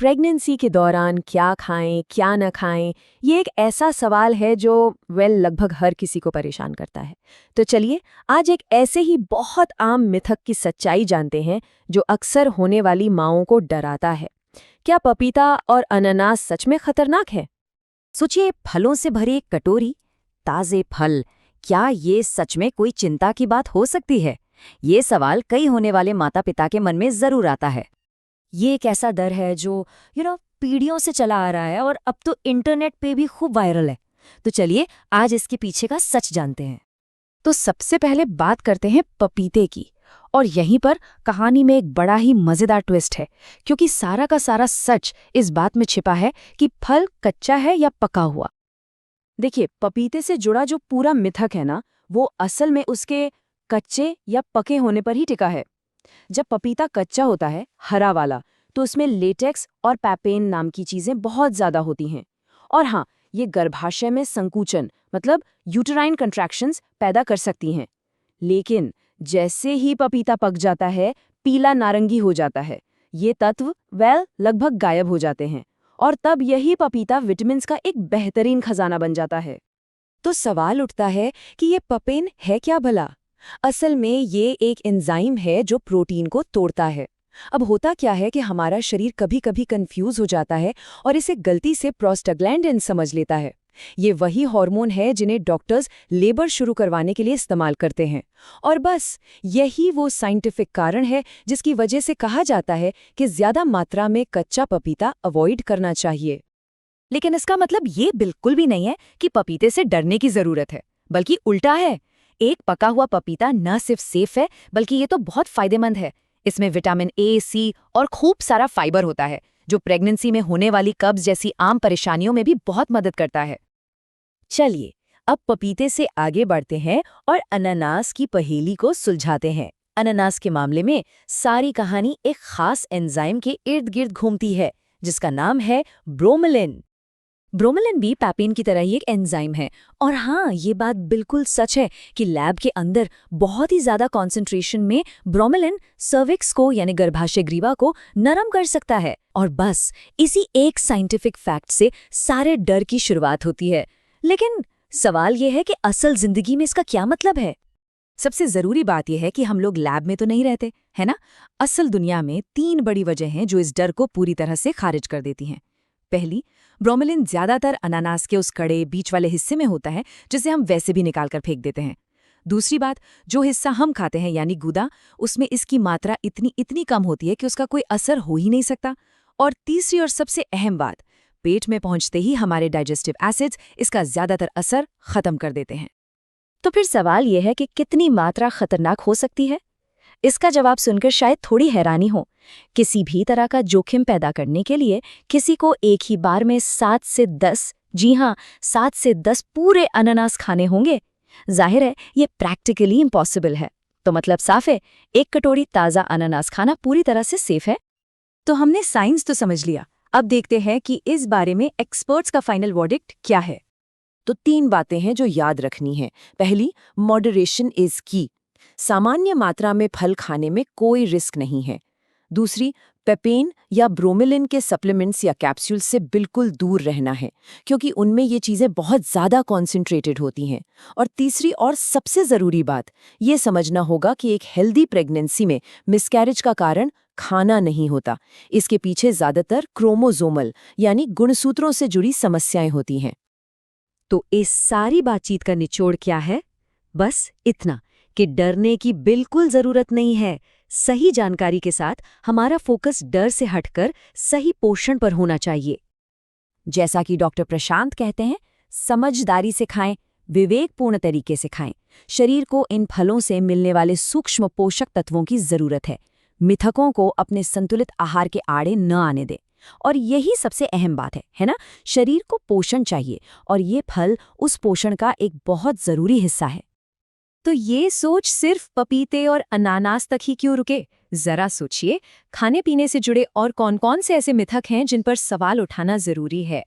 Pregnancy के दौरान क्या खाएं, क्या न खाएं, ये एक ऐसा सवाल है जो लगभग हर किसी को परेशान करता है। तो चलिए आज एक ऐसे ही बहुत आम मिथक की सच्चाई जानते हैं जो अक्सर होने वाली माँओं को डराता है। क्या पपीता और अनानास सच में खतरनाक है? सोचिए, फलों से भरी एक कटोरी, ताजे फल, क्या ये सच में कोई चिंता की बात हो सकती है? ये सवाल कई होने वाले माता पिता के मन में जरूर आता है। ये एक ऐसा डर है जो पीढ़ियों से चला आ रहा है और अब तो इंटरनेट पे भी खूब वायरल है। तो चलिए आज इसके पीछे का सच जानते हैं। तो सबसे पहले बात करते हैं पपीते की। और यहीं पर कहानी में एक बड़ा ही मजेदार ट्विस्ट है, क्योंकि सारा का सारा सच इस बात में छिपा है कि फल कच्चा है या पका हुआ। देखिए, पपीते से जुड़ा जो पूरा मिथक है ना, वो असल में उसके कच्चे या पके होने पर ही टिका है। जब पपीता कच्चा होता है, हरा वाला, तो उसमें लेटेक्स और पैपेन नाम की चीजें बहुत ज्यादा होती हैं। और हाँ, ये गर्भाशय में संकुचन मतलब यूटेराइन कंट्रैक्शंस पैदा कर सकती हैं। लेकिन जैसे ही पपीता पक जाता है, पीला नारंगी हो जाता है, ये तत्व लगभग गायब हो जाते हैं और तब यही पपीता विटामिन्स का एक बेहतरीन खजाना बन जाता है। तो सवाल उठता है कि ये पपेन है क्या भला? असल में ये एक एंजाइम है जो प्रोटीन को तोड़ता है। अब होता क्या है कि हमारा शरीर कभी कभी कंफ्यूज हो जाता है और इसे गलती से प्रोस्टाग्लैंडिन समझ लेता है। ये वही हार्मोन है जिन्हें डॉक्टर्स लेबर शुरू करवाने के लिए इस्तेमाल करते हैं। और बस यही वो साइंटिफिक कारण है जिसकी वजह से कहा जाता है कि ज्यादा मात्रा में कच्चा पपीता अवॉइड करना चाहिए। लेकिन इसका मतलब ये बिल्कुल भी नहीं है कि पपीते से डरने की जरूरत है, बल्कि उल्टा है। एक पका हुआ पपीता न सिर्फ सेफ है, बल्कि ये तो बहुत फायदेमंद है। इसमें विटामिन ए, सी और खूब सारा फाइबर होता है, जो प्रेगनेंसी में होने वाली कब्ज जैसी आम परेशानियों में भी बहुत मदद करता है। चलिए अब पपीते से आगे बढ़ते हैं और अनानास की पहेली को सुलझाते हैं। अनानास के मामले में सारी कहानी एक खास एंजाइम के इर्द गिर्द घूमती है, जिसका नाम है ब्रोमेलिन। ब्रोमेलिन भी पैपेन की तरह ही एक एंजाइम है। और हाँ, ये बात बिल्कुल सच है कि लैब के अंदर बहुत ही ज्यादा कॉन्सेंट्रेशन में ब्रोमेलिन सर्विक्स को यानी गर्भाशय ग्रीवा को नरम कर सकता है। और बस इसी एक साइंटिफिक फैक्ट से सारे डर की शुरुआत होती है। लेकिन सवाल यह है कि असल जिंदगी में इसका क्या मतलब है? सबसे जरूरी बात यह है कि हम लोग लैब में तो नहीं रहते, है ना? असल दुनिया में 3 बड़ी वजह हैं जो इस डर को पूरी तरह से खारिज कर देती हैं। पहली, ब्रोमेलिन ज्यादातर अनानास के उस कड़े बीच वाले हिस्से में होता है, जिसे हम वैसे भी निकाल कर फेंक देते हैं। दूसरी बात, जो हिस्सा हम खाते हैं यानी गूदा, उसमें इसकी मात्रा इतनी कम होती है कि उसका कोई असर हो ही नहीं सकता। और तीसरी और सबसे अहम बात, पेट में पहुंचते ही हमारे डाइजेस्टिव एसिड्स इसका ज्यादातर असर खत्म कर देते हैं। तो फिर सवाल यह है कि कितनी मात्रा खतरनाक हो सकती है? इसका जवाब सुनकर शायद थोड़ी हैरानी हो। किसी भी तरह का जोखिम पैदा करने के लिए किसी को एक ही बार में 7 से 10, जी हाँ 7 से 10 पूरे अनानास खाने होंगे। जाहिर है ये प्रैक्टिकली इम्पॉसिबल है। तो मतलब साफ है, एक कटोरी ताज़ा अनानास खाना पूरी तरह से सेफ है। तो हमने साइंस तो समझ लिया, अब देखते हैं कि इस बारे में एक्सपर्ट्स का फाइनल वर्डिक्ट क्या है। तो 3 बातें हैं जो याद रखनी है। पहली, मॉडरेशन इज की। सामान्य मात्रा में फल खाने में कोई रिस्क नहीं है। दूसरी, पेपेन या ब्रोमेलिन के सप्लीमेंट्स या कैप्सूल से बिल्कुल दूर रहना है, क्योंकि उनमें ये चीज़ें बहुत ज़्यादा कॉन्सेंट्रेटेड होती हैं। और तीसरी और सबसे ज़रूरी बात, ये समझना होगा कि एक हेल्दी प्रेगनेंसी में मिसकैरेज का कारण खाना नहीं होता। इसके पीछे ज़्यादातर क्रोमोसोमल यानी गुणसूत्रों से जुड़ी समस्याएं होती हैं। तो इस सारी बातचीत का निचोड़ क्या है? बस इतना कि डरने की बिल्कुल जरूरत नहीं है। सही जानकारी के साथ हमारा फोकस डर से हटकर सही पोषण पर होना चाहिए। जैसा कि डॉक्टर प्रशांत कहते हैं, समझदारी से खाएं, विवेकपूर्ण तरीके से खाएं। शरीर को इन फलों से मिलने वाले सूक्ष्म पोषक तत्वों की जरूरत है। मिथकों को अपने संतुलित आहार के आड़े न आने दें। और यही सबसे अहम बात है ना? शरीर को पोषण चाहिए और ये फल उस पोषण का एक बहुत जरूरी हिस्सा है। तो ये सोच सिर्फ पपीते और अनानास तक ही क्यों रुके? जरा सोचिए, खाने पीने से जुड़े और कौन-कौन से ऐसे मिथक हैं जिन पर सवाल उठाना जरूरी है।